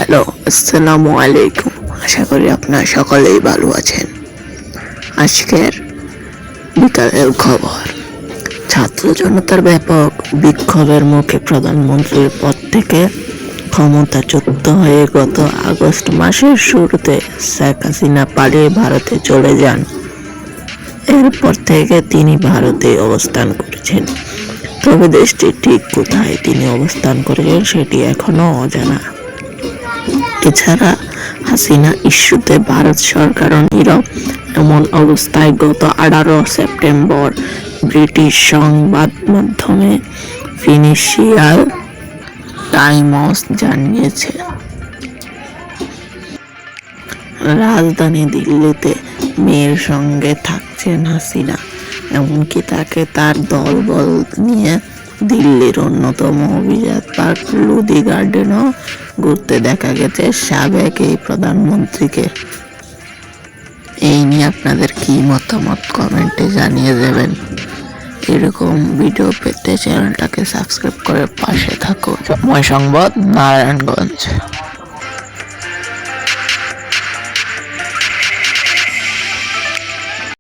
Hello, আসসালামু আলাইকুম। আশা করি আপনারা সকলেই ভালো আছেন। আজকের বিকালের খবর। ছাত্র জনতার ব্যাপক বিক্ষোভের মুখে প্রধানমন্ত্রীর পদ থেকে ক্ষমতাচ্যুত হয়ে গত আগস্ট মাসের শুরুতে শেখ হাসিনা পালিয়ে ভারতে চলে যান। এরপর থেকে তিনি ভারতে অবস্থান করেছেন, তবে দেশটির ঠিক কোথায় তিনি অবস্থান করেছেন সেটি এখনো অজানা। এছাড়া হাসিনা ইস্যুতে ভারত সরকারও নীরব। এমন অবস্থায় গত 18 সেপ্টেম্বর ব্রিটিশ সংবাদ মাধ্যমে ফিনান্সিয়াল টাইমস জানিয়েছে, রাজধানী দিল্লিতে মেয়ের সঙ্গে থাকছেন হাসিনা। এমনকি তাকে তার দলবল নিয়ে দিল্লির অন্যতম অভিজাত পার্ক লোধি গার্ডেনও ঘুরতে দেখা গেছে সাবেক এই প্রধানমন্ত্রীকে। এই নিয়ে আপনাদের কি মতামত কমেন্টে জানিয়ে দেবেন। এরকম ভিডিও পেতে চ্যানেলটাকে সাবস্ক্রাইব করে পাশে থাকুন। সময় সংবাদ, নারায়ণগঞ্জ।